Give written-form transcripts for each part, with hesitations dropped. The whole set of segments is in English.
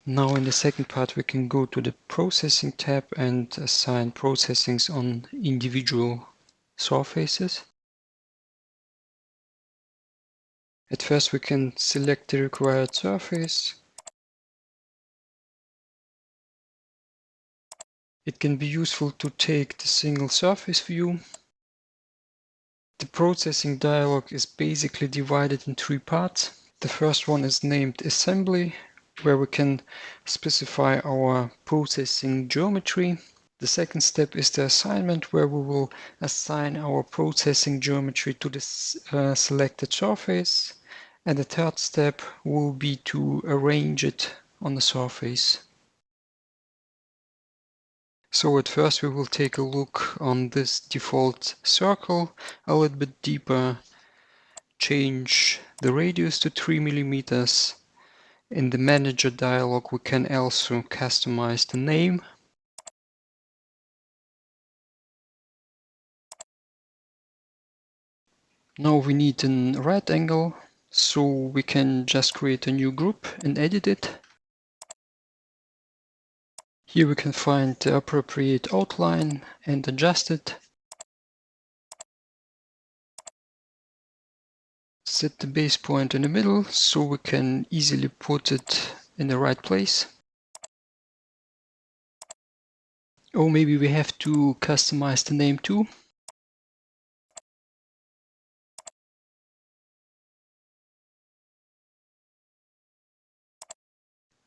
Now in the second part we can go to the processing tab and assign processings on individual surfaces. At first we can select the required surface. It can be useful to take the single surface view. The processing dialog is basically divided in three parts. The first one is named Assembly, where we can specify our processing geometry. The second step is the assignment, where we will assign our processing geometry to the selected surface. And the third step will be to arrange it on the surface. So at first we will take a look on this default circle a little bit deeper, change the radius to 3 millimeters. In the manager dialog we can also customize the name. Now we need a right angle, so we can just create a new group and edit it. Here we can find the appropriate outline and adjust it. Set the base point in the middle so we can easily put it in the right place. Or maybe we have to customize the name too.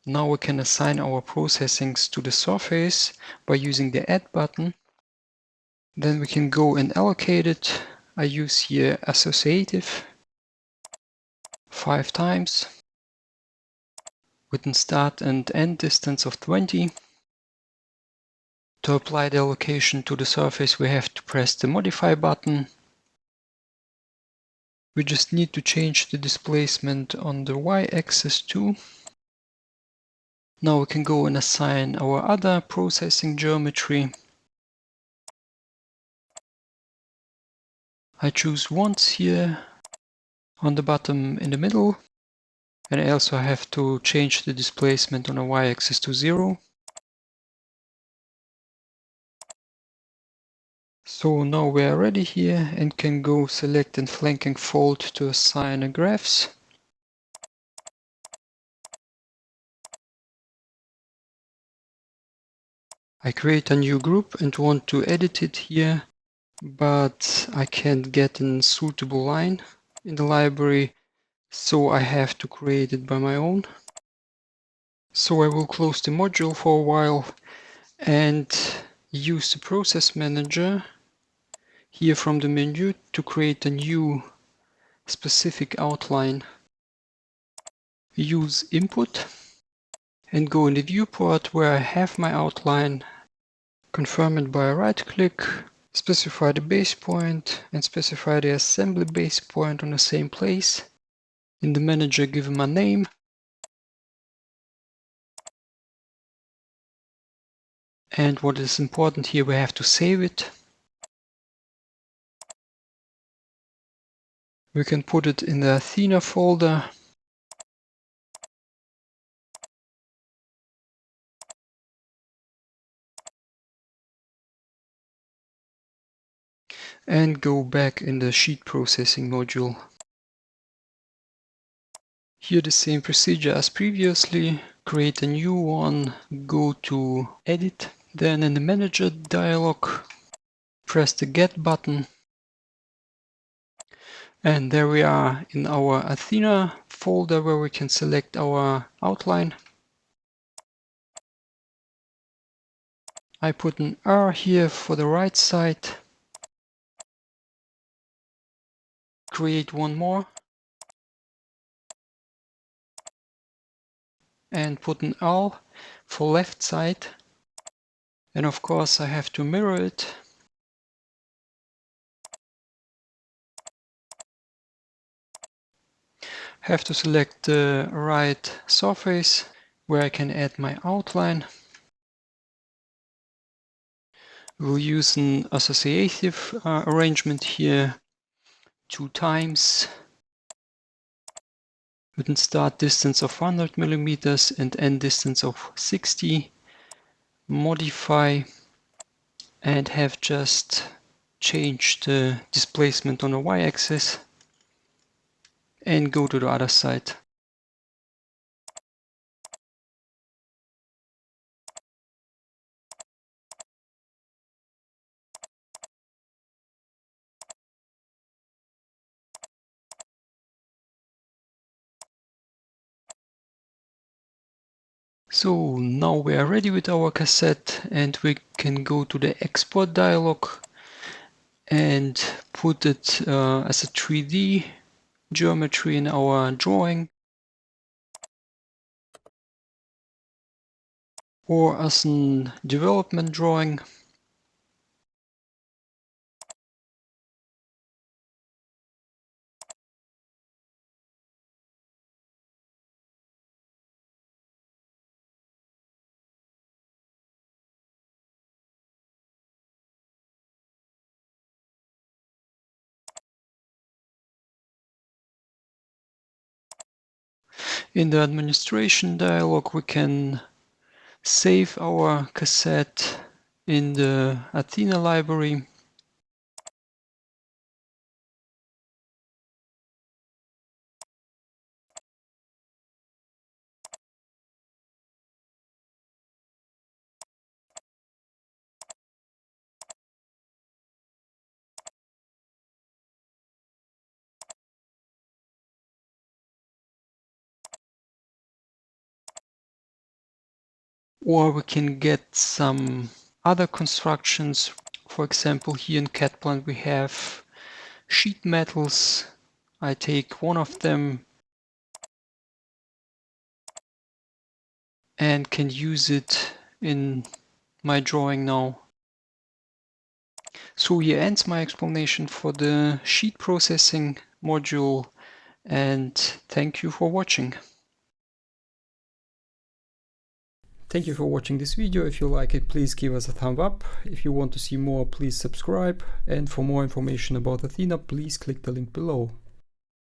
Now we can assign our processings to the surface by using the Add button. Then we can go and allocate it. I use here associative 5 times with a start and end distance of 20. To apply the allocation to the surface, we have to press the Modify button. We just need to change the displacement on the y-axis too. Now we can go and assign our other processing geometry. I choose once here on the bottom in the middle, and I also have to change the displacement on the y-axis to 0. So now we are ready here and can go select and flanking fold to assign a graphs. I create a new group and want to edit it here, but I can't get a suitable line in the library, so I have to create it by my own. So I will close the module for a while and use the process manager here from the menu to create a new specific outline. Use input and go in the viewport where I have my outline, confirm it by a right click, specify the base point and specify the assembly base point on the same place. In the manager give him a name. And what is important here, we have to save it. We can put it in the ATHENA folder. And go back in the sheet processing module. Here the same procedure as previously, create a new one, go to Edit, then in the Manager dialog, press the Get button. And there we are in our ATHENA folder where we can select our outline. I put an R here for the right side. Create one more. And put an L for left side. And of course I have to mirror it. Have to select the right surface where I can add my outline. We'll use an associative arrangement here 2 times. with a start distance of 100 millimeters and end distance of 60. Modify and have just changed the displacement on the y-axis and go to the other side. So now we are ready with our cassette, and we can go to the export dialog and put it as a 3D geometry in our drawing, or as a development drawing. In the administration dialog, we can save our cassette in the ATHENA library. Or we can get some other constructions. For example, here in CAD-PLAN we have sheet metals. I take one of them and can use it in my drawing now. So here ends my explanation for the sheet processing module, and thank you for watching. Thank you for watching this video. If you like it, please give us a thumb up. If you want to see more, please subscribe. And for more information about ATHENA, please click the link below.